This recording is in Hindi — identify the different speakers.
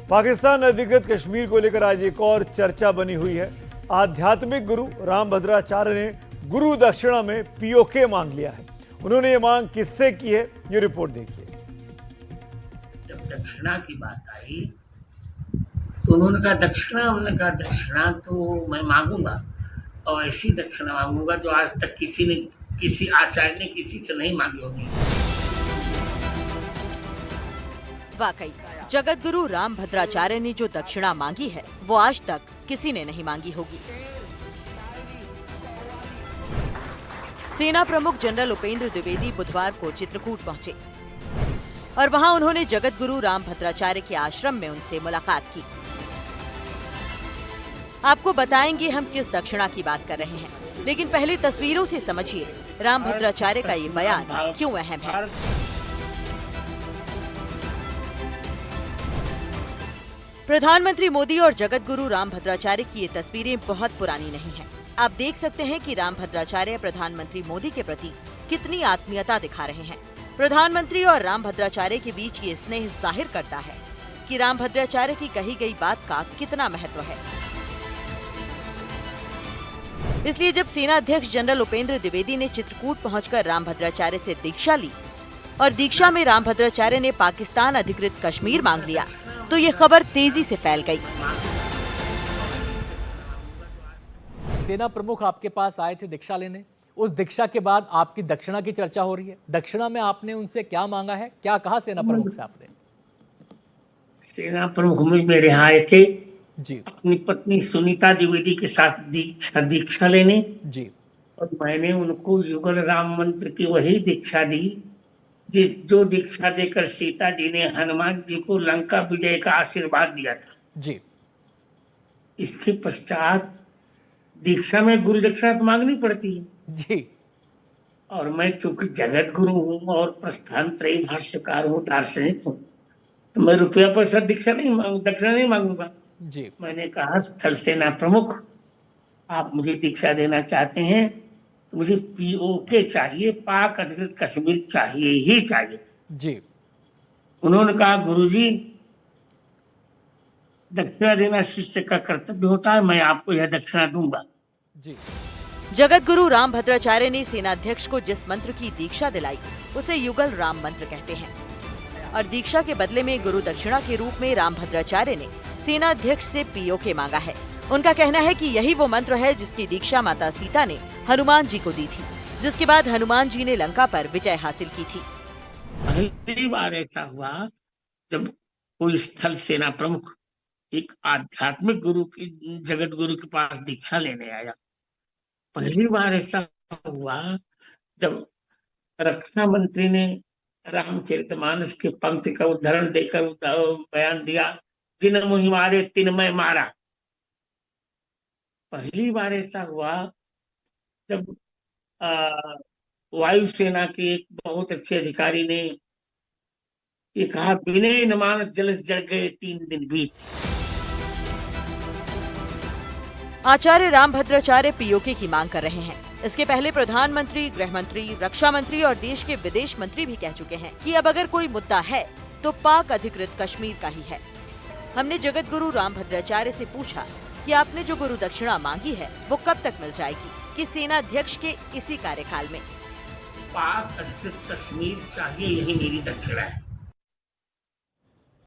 Speaker 1: पाकिस्तान अधिकृत कश्मीर को लेकर आज एक और चर्चा बनी हुई है। आध्यात्मिक गुरु रामभद्राचार्य ने गुरु दक्षिणा में पीओके मांग लिया है। उन्होंने ये मांग किससे की है, ये रिपोर्ट देखिए।
Speaker 2: जब दक्षिणा की बात आई तो उन्होंने कहा दक्षिणा, हमने कहा दक्षिणा तो मैं मांगूंगा और ऐसी दक्षिणा मांगूंगा जो आज तक किसी आचार्य ने किसी से नहीं मांगी होगी।
Speaker 3: वाकई जगत गुरु रामभद्राचार्य ने जो दक्षिणा मांगी है वो आज तक किसी ने नहीं मांगी होगी। सेना प्रमुख जनरल उपेंद्र द्विवेदी बुधवार को चित्रकूट पहुंचे और वहां उन्होंने जगत गुरु रामभद्राचार्य के आश्रम में उनसे मुलाकात की। आपको बताएंगे हम किस दक्षिणा की बात कर रहे हैं, लेकिन पहले तस्वीरों से समझिए रामभद्राचार्य का ये बयान क्यों अहम है। प्रधानमंत्री मोदी और जगत गुरु रामभद्राचार्य की ये तस्वीरें बहुत पुरानी नहीं हैं। आप देख सकते हैं कि रामभद्राचार्य प्रधानमंत्री मोदी के प्रति कितनी आत्मीयता दिखा रहे हैं। प्रधानमंत्री और रामभद्राचार्य के बीच ये स्नेह जाहिर करता है कि रामभद्राचार्य की कही गई बात का कितना महत्व है। इसलिए जब सेना अध्यक्ष जनरल उपेंद्र द्विवेदी ने चित्रकूट पहुंचकर रामभद्राचार्य से दीक्षा ली और दीक्षा में रामभद्राचार्य ने पाकिस्तान अधिकृत कश्मीर मांग लिया, तो ये खबर तेजी से फैल गई।
Speaker 4: सेना प्रमुख आपके पास आए थे दीक्षा लेने, उस दीक्षा के बाद आपकी दक्षिणा की चर्चा हो रही है। दक्षिणा में आपने उनसे क्या मांगा है, क्या कहा सेना प्रमुख से आपने?
Speaker 2: सेना प्रमुख मेरे यहाँ आए थे
Speaker 4: जी,
Speaker 2: अपनी पत्नी सुनीता द्विवेदी के साथ दीक्षा लेने
Speaker 4: जी,
Speaker 2: और मैंने उनको युगल राम मंत्र की वही दीक्षा दी जो दीक्षा देकर सीता जी ने हनुमान जी को लंका विजय का आशीर्वाद दिया था।
Speaker 4: जी,
Speaker 2: इसके पश्चात दीक्षा में गुरु दक्षिणा तो मांगनी पड़ती है
Speaker 4: जी,
Speaker 2: और मैं चूंकि जगत गुरु हूँ और प्रस्थान त्रयी भाष्यकार हूँ, दार्शनिक हूँ, तो मैं रुपया पैसा दीक्षा नहीं दक्षिणा नहीं मांगूंगा।
Speaker 4: जी,
Speaker 2: मैंने कहा स्थल सेना प्रमुख, आप मुझे दीक्षा देना चाहते हैं तो मुझे पीओके चाहिए, पाक अधिकृत कश्मीर चाहिए ही चाहिए।
Speaker 4: जी।
Speaker 2: उन्होंने कहा गुरुजी, दक्षिणा देना शिष्य का कर्तव्य होता है, मैं आपको यह दक्षिणा दूंगा।
Speaker 4: जी।
Speaker 3: जगत गुरु रामभद्राचार्य ने सेनाध्यक्ष को जिस मंत्र की दीक्षा दिलाई उसे युगल राम मंत्र कहते हैं और दीक्षा के बदले में गुरु दक्षिणा के रूप में रामभद्राचार्य ने सेनाध्यक्ष से पीओके मांगा है। उनका कहना है कि यही वो मंत्र है जिसकी दीक्षा माता सीता ने हनुमान जी को दी थी, जिसके बाद हनुमान जी ने लंका पर विजय हासिल की थी।
Speaker 2: पहली बार ऐसा हुआ जब कोई स्थल सेना प्रमुख एक आध्यात्मिक गुरु की जगत गुरु के पास दीक्षा लेने आया। पहली बार ऐसा हुआ जब रक्षा मंत्री ने रामचरितमानस के पंक्ति का उदाहरण देकर बयान दिया, जिन मुहि मारे तिन मैं मारा। पहली बार ऐसा हुआ जब वायुसेना के एक बहुत अच्छे अधिकारी ने ये कहा, विनय न मानत जलस जल गए 3 दिन बीत।
Speaker 3: आचार्य रामभद्राचार्य पीओके की मांग कर रहे हैं। इसके पहले प्रधानमंत्री, गृह मंत्री, रक्षा मंत्री और देश के विदेश मंत्री भी कह चुके हैं कि अब अगर कोई मुद्दा है तो पाक अधिकृत कश्मीर का ही है। हमने जगत गुरु रामभद्राचार्य से पूछा कि आपने जो गुरु दक्षिणा मांगी है वो कब तक मिल जाएगी, कि सेनाध्यक्ष के इसी कार्यकाल में।
Speaker 2: पाक अधिकृत कश्मीर चाहिए, यही मेरी दक्षिणा है।